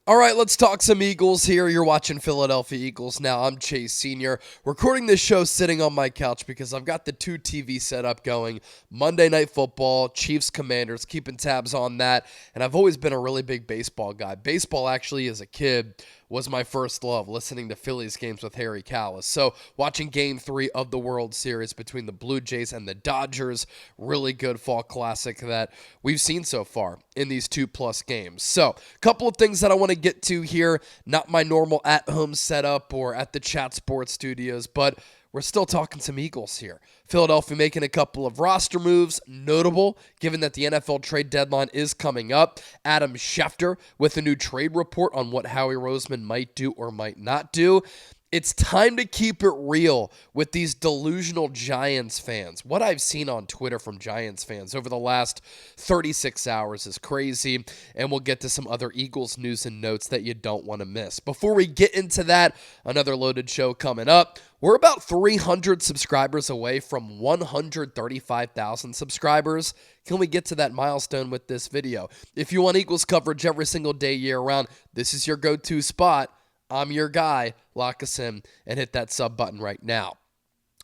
All right, let's talk some Eagles here. You're watching Philadelphia Eagles now. I'm Chase Sr. Recording this show sitting on my couch because I've got the two TV setup going. Monday Night Football, Chiefs Commanders, keeping tabs on that. And I've always been a really big baseball guy. Baseball, actually, as a kid, was my first love, listening to Phillies games with Harry Kalas. So watching Game 3 of the World Series between the Blue Jays and the Dodgers, really good fall classic that we've seen so far in these 2+ games. So a couple of things that I want to get to here, not my normal at-home setup or at the Chat Sports Studios, but we're still talking some Eagles here. Philadelphia making a couple of roster moves, notable given that the NFL trade deadline is coming up. Adam Schefter with a new trade report on what Howie Roseman might do or might not do. It's time to keep it real with these delusional Giants fans. What I've seen on Twitter from Giants fans over the last 36 hours is crazy, and we'll get to some other Eagles news and notes that you don't want to miss. Before we get into that, another loaded show coming up. We're about 300 subscribers away from 135,000 subscribers. Can we get to that milestone with this video? If you want Eagles coverage every single day year-round, this is your go-to spot. I'm your guy. Lock us in and hit that sub button right now.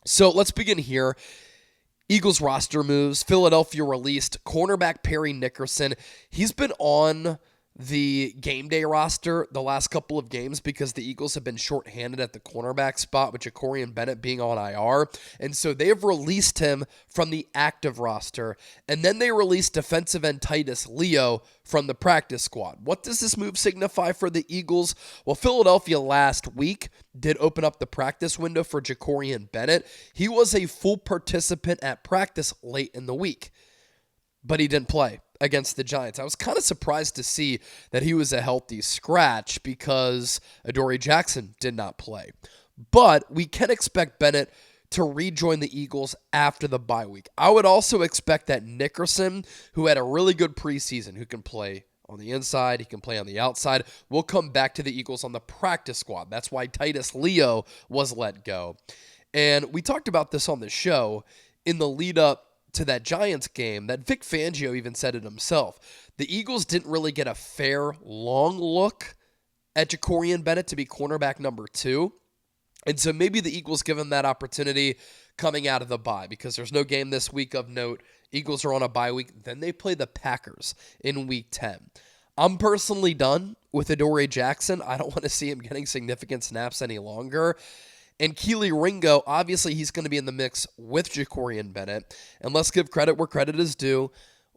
So let's begin here. Eagles roster moves. Philadelphia released cornerback Parry Nickerson. He's been on the game day roster the last couple of games because the Eagles have been shorthanded at the cornerback spot with Jakorian Bennett being on IR. And so they have released him from the active roster. And then they released defensive end Titus Leo from the practice squad. What does this move signify for the Eagles? Well, Philadelphia last week did open up the practice window for Jakorian Bennett. He was a full participant at practice late in the week, but he didn't play against the Giants. I was kind of surprised to see that he was a healthy scratch because Adoree Jackson did not play. But we can expect Bennett to rejoin the Eagles after the bye week. I would also expect that Nickerson, who had a really good preseason, who can play on the inside, he can play on the outside, will come back to the Eagles on the practice squad. That's why Titus Leo was let go. And we talked about this on the show in the lead up to that Giants game that Vic Fangio even said it himself. The Eagles didn't really get a fair, long look at Jakorian Bennett to be cornerback number 2. And so maybe the Eagles give him that opportunity coming out of the bye because there's no game this week of note. Eagles are on a bye week. Then they play the Packers in week 10. I'm personally done with Adoree Jackson. I don't want to see him getting significant snaps any longer. And Kelee Ringo, obviously he's going to be in the mix with Jakorian Bennett. And let's give credit where credit is due.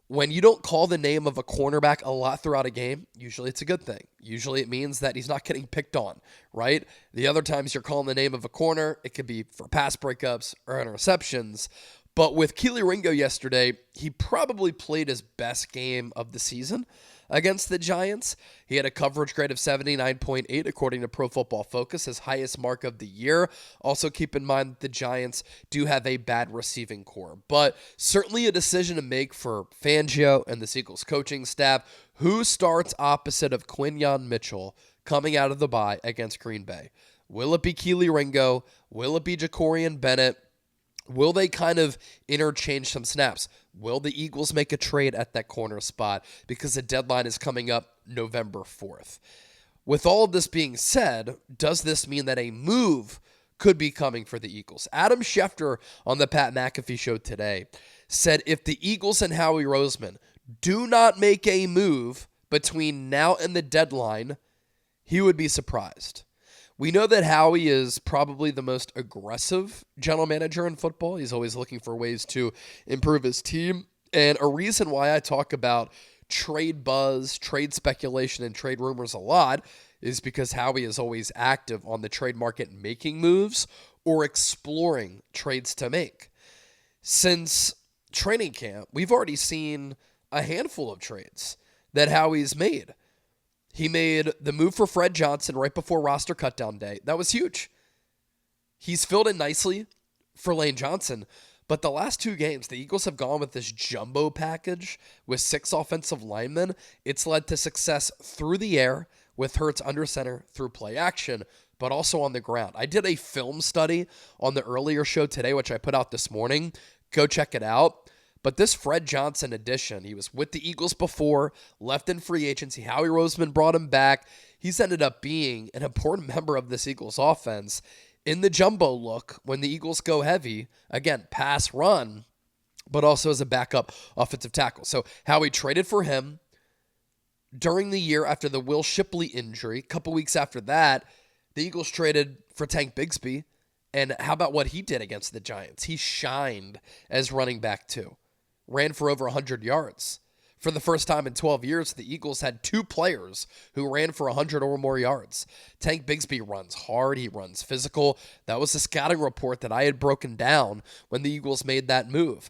When you don't call the name of a cornerback a lot throughout a game, usually it's a good thing. Usually it means that he's not getting picked on, right? The other times you're calling the name of a corner, it could be for pass breakups or interceptions. But with Kelee Ringo yesterday, he probably played his best game of the season against the Giants. He had a coverage grade of 79.8 according to Pro Football Focus, his highest mark of the year. Also keep in mind that the Giants do have a bad receiving core, but certainly a decision to make for Fangio and the Eagles coaching staff. Who starts opposite of Quinyon Mitchell coming out of the bye against Green Bay? Will it be Kelee Ringo? Will it be Jakorian Bennett? Will they kind of interchange some snaps? Will the Eagles make a trade at that corner spot because the deadline is coming up November 4th? With all of this being said, does this mean that a move could be coming for the Eagles? Adam Schefter on the Pat McAfee show today said if the Eagles and Howie Roseman do not make a move between now and the deadline, he would be surprised. We know that Howie is probably the most aggressive general manager in football. He's always looking for ways to improve his team. And a reason why I talk about trade buzz, trade speculation, and trade rumors a lot is because Howie is always active on the trade market making moves or exploring trades to make. Since training camp, we've already seen a handful of trades that Howie's made. He made the move for Fred Johnson right before roster cutdown day. That was huge. He's filled in nicely for Lane Johnson, but the last 2 games, the Eagles have gone with this jumbo package with 6 offensive linemen. It's led to success through the air with Hurts under center through play action, but also on the ground. I did a film study on the earlier show today, which I put out this morning. Go check it out. But this Fred Johnson addition, he was with the Eagles before, left in free agency. Howie Roseman brought him back. He's ended up being an important member of this Eagles offense in the jumbo look when the Eagles go heavy. Again, pass, run, but also as a backup offensive tackle. So Howie traded for him during the year after the Will Shipley injury. A couple weeks after that, the Eagles traded for Tank Bigsby. And how about what he did against the Giants? He shined as running back too. Ran for over 100 yards. For the first time in 12 years, the Eagles had two players who ran for 100 or more yards. Tank Bigsby runs hard. He runs physical. That was the scouting report that I had broken down when the Eagles made that move.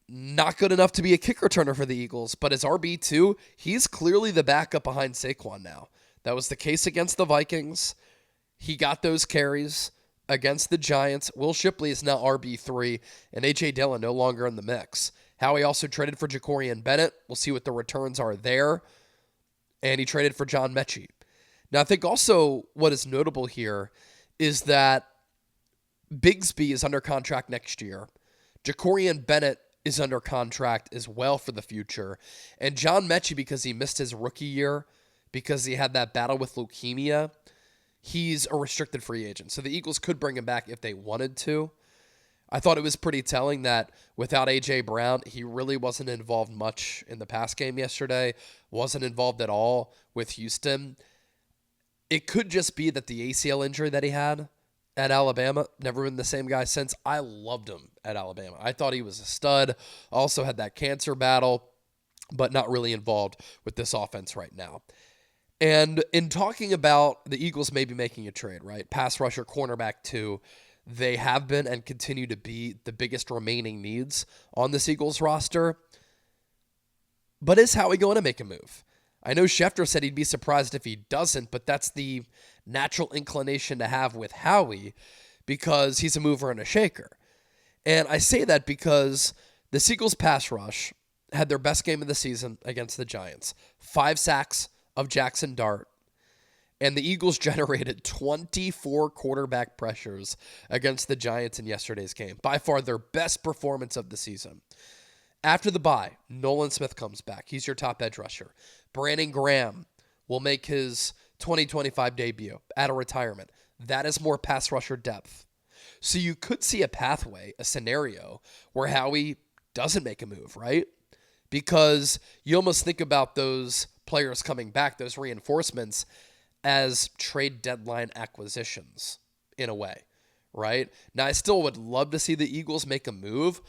Not good enough to be a kick returner for the Eagles, but as RB2, he's clearly the backup behind Saquon now. That was the case against the Vikings. He got those carries against the Giants. Will Shipley is now RB3, and A.J. Dillon no longer in the mix. Howie also traded for Jakorian Bennett. We'll see what the returns are there. And he traded for John Mechie. Now, I think also what is notable here is that Bigsby is under contract next year. Jakorian Bennett is under contract as well for the future. And John Mechie, because he missed his rookie year, because he had that battle with leukemia, he's a restricted free agent. So the Eagles could bring him back if they wanted to. I thought it was pretty telling that without A.J. Brown, he really wasn't involved much in the pass game yesterday, wasn't involved at all with Houston. It could just be that the ACL injury that he had at Alabama, never been the same guy since. I loved him at Alabama. I thought he was a stud. Also had that cancer battle, but not really involved with this offense right now. And in talking about the Eagles maybe making a trade, right? Pass rusher, cornerback too. They have been and continue to be the biggest remaining needs on this Eagles roster. But is Howie going to make a move? I know Schefter said he'd be surprised if he doesn't, but that's the natural inclination to have with Howie because he's a mover and a shaker. And I say that because the Eagles pass rush had their best game of the season against the Giants. 5 sacks of Jackson Dart. And the Eagles generated 24 quarterback pressures against the Giants in yesterday's game. By far their best performance of the season. After the bye, Nolan Smith comes back. He's your top edge rusher. Brandon Graham will make his 2025 debut out of retirement. That is more pass rusher depth. So you could see a pathway, a scenario, where Howie doesn't make a move, right? Because you almost think about those players coming back, those reinforcements, as trade deadline acquisitions in a way, right? Now, I still would love to see the Eagles make a move,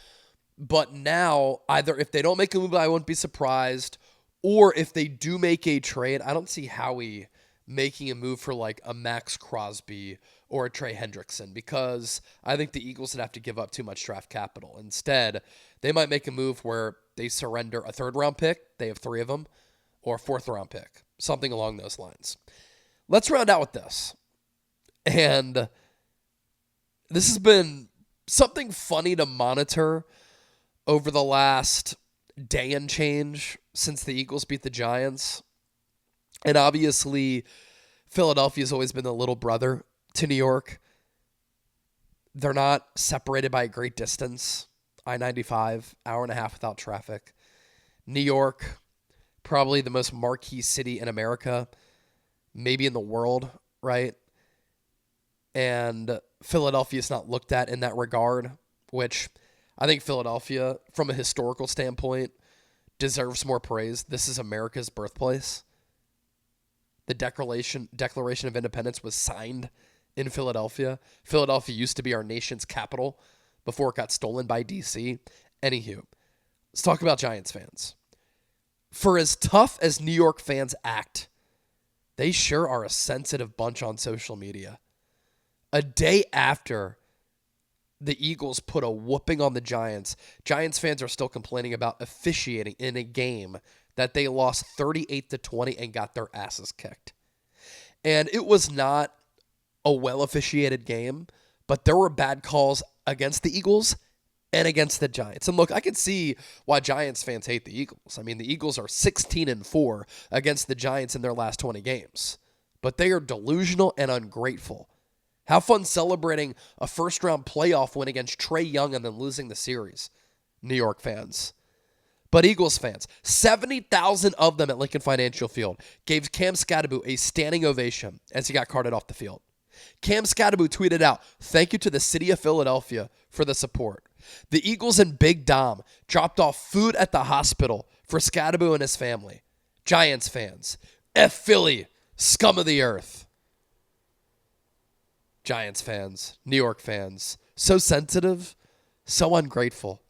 but now either if they don't make a move, I won't be surprised, or if they do make a trade, I don't see Howie making a move for like a Max Crosby or a Trey Hendrickson because I think the Eagles would have to give up too much draft capital. Instead, they might make a move where they surrender a 3rd-round pick, they have 3 of them, or a 4th-round pick, something along those lines. Let's round out with this. And this has been something funny to monitor over the last day and change since the Eagles beat the Giants. And obviously, Philadelphia's always been the little brother to New York. They're not separated by a great distance. I-95, hour and a half without traffic. New York, probably the most marquee city in America, maybe in the world, right? And Philadelphia is not looked at in that regard, which I think Philadelphia, from a historical standpoint, deserves more praise. This is America's birthplace. The Declaration of Independence was signed in Philadelphia. Philadelphia used to be our nation's capital before it got stolen by D.C. Anywho, let's talk about Giants fans. For as tough as New York fans act, they sure are a sensitive bunch on social media. A day after the Eagles put a whooping on the Giants, Giants fans are still complaining about officiating in a game that they lost 38-20 and got their asses kicked. And it was not a well-officiated game, but there were bad calls against the Eagles and against the Giants. And look, I can see why Giants fans hate the Eagles. I mean, the Eagles are 16-4 against the Giants in their last 20 games. But they are delusional and ungrateful. Have fun celebrating a first-round playoff win against Trae Young and then losing the series. New York fans, but Eagles fans. 70,000 of them at Lincoln Financial Field gave Cam Skattebo a standing ovation as he got carted off the field. Cam Skattebo tweeted out, "Thank you to the city of Philadelphia for the support." The Eagles and Big Dom dropped off food at the hospital for Skattebo and his family. Giants fans, F Philly, scum of the earth. Giants fans, New York fans, so sensitive, so ungrateful.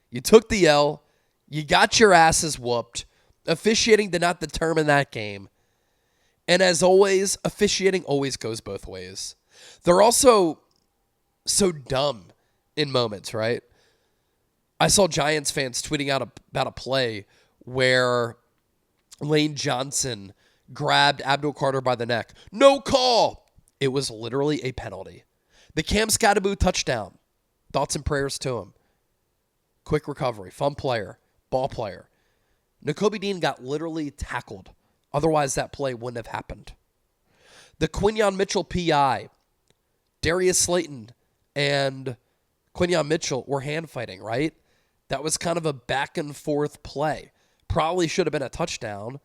You took the L, you got your asses whooped. Officiating did not determine that game. And as always, officiating always goes both ways. They're also so dumb in moments, right? I saw Giants fans tweeting out about a play where Lane Johnson grabbed Abdul Carter by the neck. No call. It was literally a penalty. The Cam Skattebo touchdown. Thoughts and prayers to him. Quick recovery. Fun player. Ball player. Nakobe Dean got literally tackled. Otherwise, that play wouldn't have happened. The Quinyon Mitchell PI. Darius Slayton and Quinyon Mitchell were hand fighting, right? That was kind of a back and forth play. Probably should have been a touchdown.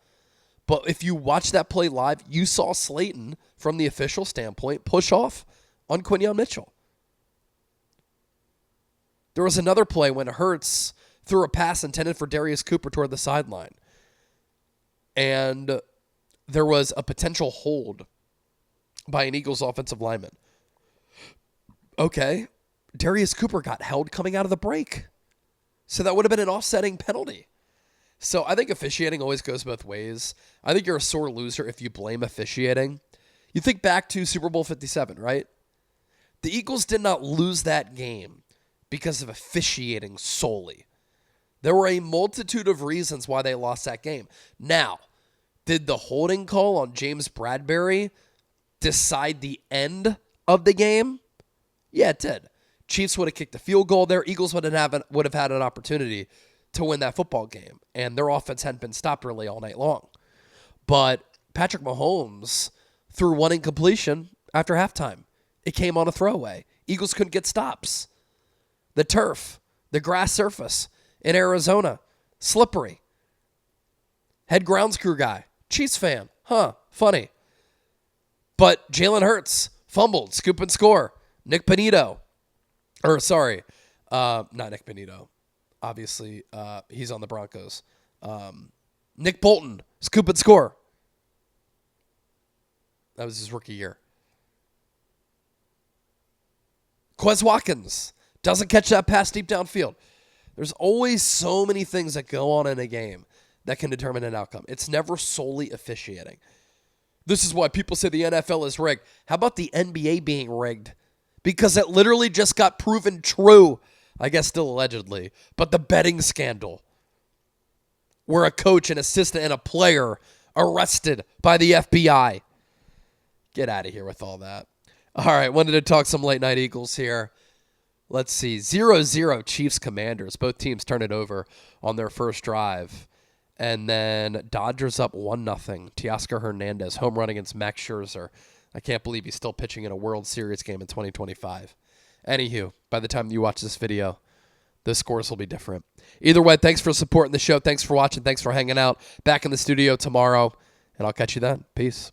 But if you watch that play live, you saw Slayton, from the official standpoint, push off on Quinyon Mitchell. There was another play when Hurts threw a pass intended for Darius Cooper toward the sideline. And there was a potential hold by an Eagles offensive lineman. Okay, Darius Cooper got held coming out of the break. So that would have been an offsetting penalty. So I think officiating always goes both ways. I think you're a sore loser if you blame officiating. You think back to Super Bowl 57, right? The Eagles did not lose that game because of officiating solely. There were a multitude of reasons why they lost that game. Now, did the holding call on James Bradbury decide the end of the game? Yeah, it did. Chiefs would have kicked the field goal there. Eagles would have had an opportunity to win that football game. And their offense hadn't been stopped really all night long. But Patrick Mahomes threw one incompletion after halftime. It came on a throwaway. Eagles couldn't get stops. The turf, the grass surface in Arizona, slippery. Head grounds crew guy, Chiefs fan. Funny. But Jalen Hurts fumbled, scoop and score. Nick Bonitto. Not Nick Bonitto. Obviously, he's on the Broncos. Nick Bolton, scoop and score. That was his rookie year. Quez Watkins doesn't catch that pass deep downfield. There's always so many things that go on in a game that can determine an outcome. It's never solely officiating. This is why people say the NFL is rigged. How about the NBA being rigged? Because it literally just got proven true. I guess still allegedly. But the betting scandal, where a coach, an assistant, and a player arrested by the FBI. Get out of here with all that. All right, wanted to talk some late night Eagles here. Let's see, 0-0 Chiefs Commanders. Both teams turn it over on their first drive. And then Dodgers up 1-0. Teoscar Hernandez, home run against Max Scherzer. I can't believe he's still pitching in a World Series game in 2025. Anywho, by the time you watch this video, the scores will be different. Either way, thanks for supporting the show. Thanks for watching. Thanks for hanging out. Back in the studio tomorrow, and I'll catch you then. Peace.